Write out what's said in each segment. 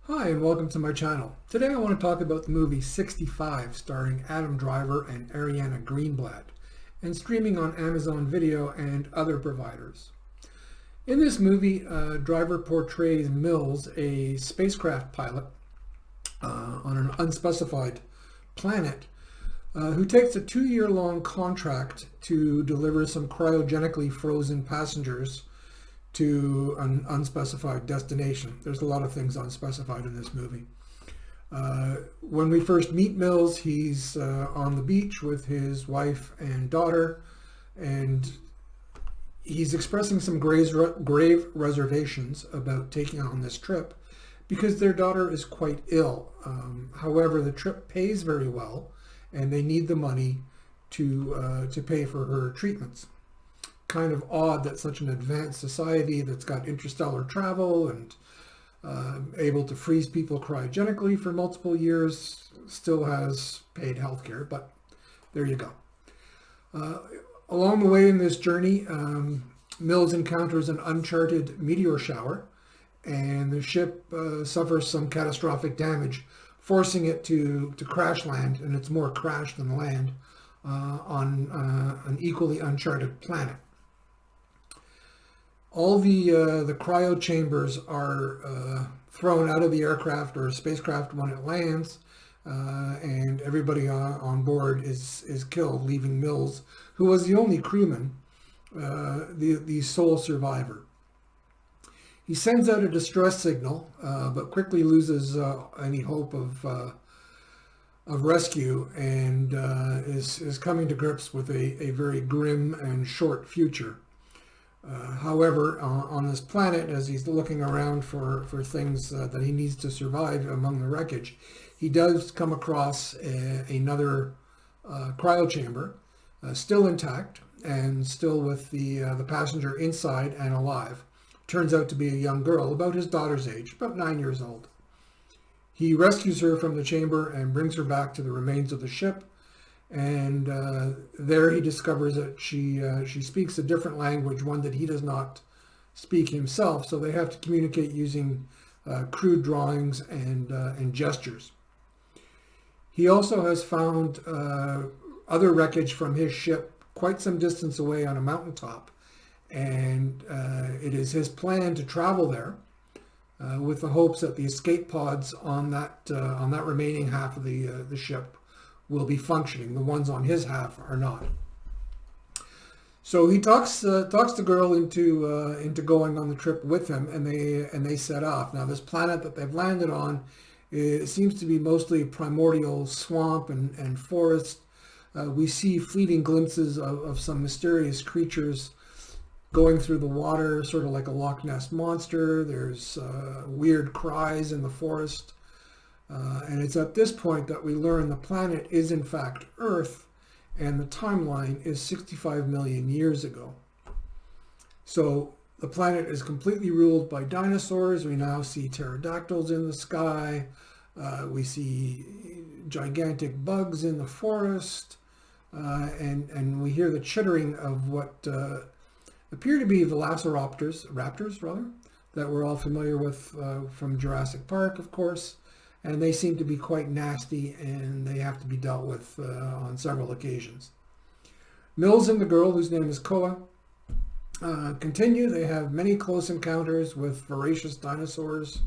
Hi and welcome to my channel. Today I want to talk about the movie 65 starring Adam Driver and Ariana Greenblatt and streaming on Amazon Video and other providers. In this movie, Driver portrays Mills, a spacecraft pilot on an unspecified planet who takes a 2-year-long contract to deliver some cryogenically frozen passengers to an unspecified destination. There's a lot of things unspecified in this movie. When we first meet Mills, he's on the beach with his wife and daughter, and he's expressing some grave reservations about taking on this trip because their daughter is quite ill. However, the trip pays very well, and they need the money to pay for her treatments. Kind of odd that such an advanced society that's got interstellar travel and able to freeze people cryogenically for multiple years still has paid healthcare, but there you go. Along the way in this journey, Mills encounters an uncharted meteor shower, and the ship suffers some catastrophic damage, forcing it to crash land, and it's more crash than land, on an equally uncharted planet. All the cryo chambers are thrown out of the aircraft or spacecraft when it lands, and everybody on board is killed, leaving Mills, who was the only crewman, the sole survivor. He sends out a distress signal, but quickly loses any hope of rescue, and is coming to grips with a very grim and short future. However, on this planet, as he's looking around for things that he needs to survive among the wreckage, he does come across another cryo chamber, still intact and still with the passenger inside and alive. Turns out to be a young girl, about his daughter's age, about 9 years old. He rescues her from the chamber and brings her back to the remains of the ship. And there he discovers that she speaks a different language, one that he does not speak himself. So they have to communicate using crude drawings and gestures. He also has found other wreckage from his ship quite some distance away on a mountaintop. And it is his plan to travel there with the hopes that the escape pods on that remaining half of the ship will be functioning. The ones on his half are not. So he talks the girl into going on the trip with him, and they set off. Now this planet that they've landed on, it seems to be mostly primordial swamp and forest. We see fleeting glimpses of some mysterious creatures going through the water, sort of like a Loch Ness monster. There's weird cries in the forest. And it's at this point that we learn the planet is in fact Earth, and the timeline is 65 million years ago. So the planet is completely ruled by dinosaurs. We now see pterodactyls in the sky. We see gigantic bugs in the forest. And we hear the chittering of what appear to be raptors rather, that we're all familiar with from Jurassic Park, of course. And they seem to be quite nasty, and they have to be dealt with on several occasions. Mills and the girl, whose name is Koa, continue. They have many close encounters with voracious dinosaurs,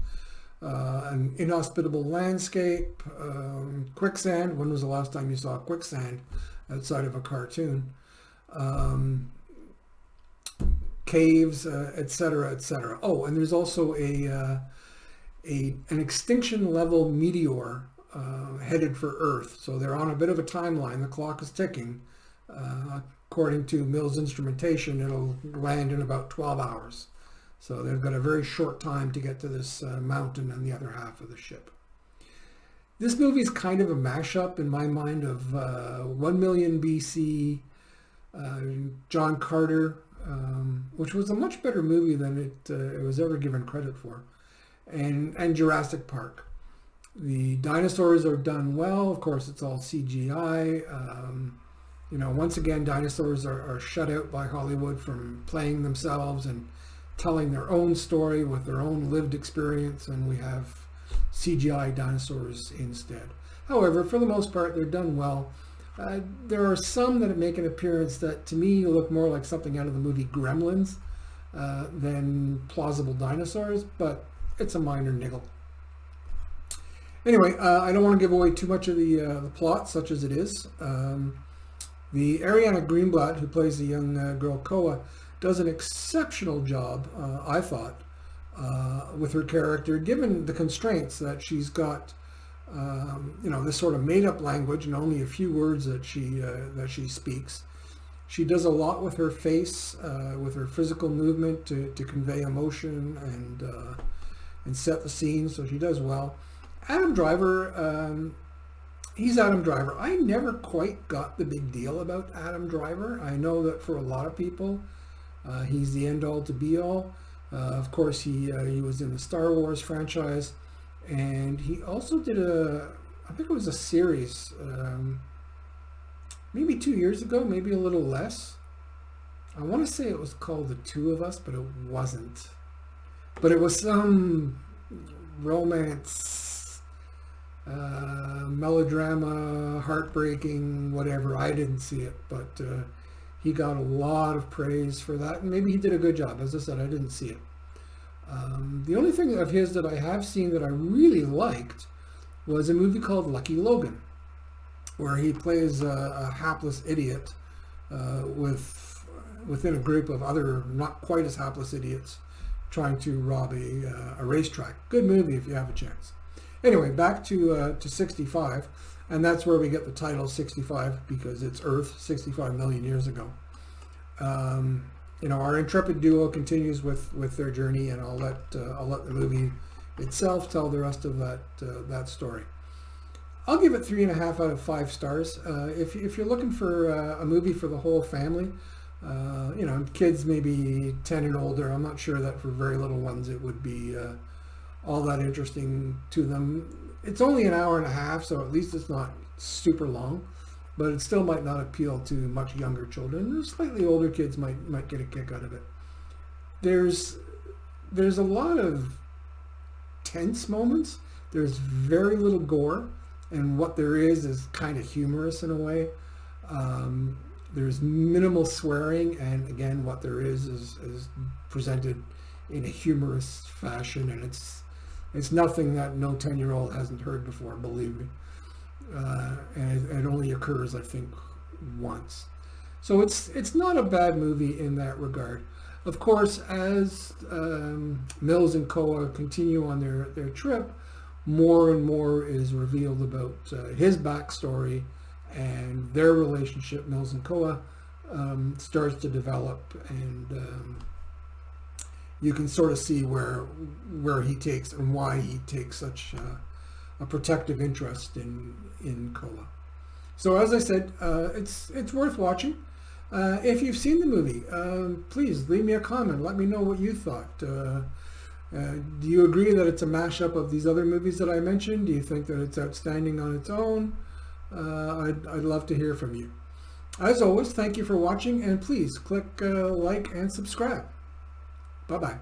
an inhospitable landscape, quicksand. When was the last time you saw quicksand outside of a cartoon? Caves, etc., etc. Oh, and there's also an extinction level meteor headed for Earth. So they're on a bit of a timeline. The clock is ticking. According to Mills' instrumentation, it'll land in about 12 hours. So they've got a very short time to get to this mountain and the other half of the ship. This movie is kind of a mashup in my mind of 1 million BC, John Carter, which was a much better movie than it was ever given credit for. And Jurassic Park. The dinosaurs are done well. Of course, it's all CGI. Once again, dinosaurs are shut out by Hollywood from playing themselves and telling their own story with their own lived experience. And we have CGI dinosaurs instead. However, for the most part, they're done well. There are some that make an appearance that to me look more like something out of the movie Gremlins than plausible dinosaurs, but it's a minor niggle. Anyway, I don't want to give away too much of the plot, such as it is. The Ariana Greenblatt, who plays the young girl Koa, does an exceptional job, I thought, with her character, given the constraints that she's got. This sort of made-up language and only a few words that she speaks. She does a lot with her face, with her physical movement to convey emotion and set the scene. So she does well. Adam Driver, he's Adam Driver. I never quite got the big deal about Adam Driver. I know that for a lot of people, he's the end-all to be-all. Of course, he was in the Star Wars franchise. And he also did I think it was a series, maybe 2 years ago, maybe a little less. I want to say it was called The Two of Us, but it wasn't. But it was some romance, melodrama, heartbreaking, whatever. I didn't see it, but he got a lot of praise for that. And maybe he did a good job. As I said, I didn't see it. The only thing of his that I have seen that I really liked was a movie called Lucky Logan, where he plays a hapless idiot within a group of other not quite as hapless idiots trying to rob a racetrack. Good movie if you have a chance. Anyway, back to 65, and that's where we get the title 65 because it's Earth 65 million years ago. Our intrepid duo continues with their journey, and I'll let the movie itself tell the rest of that story. I'll give it 3.5 out of 5 stars. If you're looking for a movie for the whole family, kids maybe 10 and older, I'm not sure that for very little ones it would be all that interesting to them. It's only an hour and a half, so at least it's not super long. But it still might not appeal to much younger children. Slightly older kids might get a kick out of it. There's a lot of tense moments. There's very little gore, and what there is kind of humorous in a way. There's minimal swearing, and again, what there is presented in a humorous fashion, and it's nothing that no 10-year-old hasn't heard before, believe me. And it only occurs, I think, once. So it's not a bad movie in that regard. Of course, as Mills and Koa continue on their trip, more and more is revealed about his backstory, and their relationship, Mills and Koa, starts to develop, and you can sort of see where he takes and why he takes such a protective interest in Koa. So as I said, it's worth watching. If you've seen the movie, please leave me a comment. Let me know what you thought. Do you agree that it's a mashup of these other movies that I mentioned? Do you think that it's outstanding on its own? I'd love to hear from you. As always, thank you for watching, and please click like and subscribe. Bye-bye.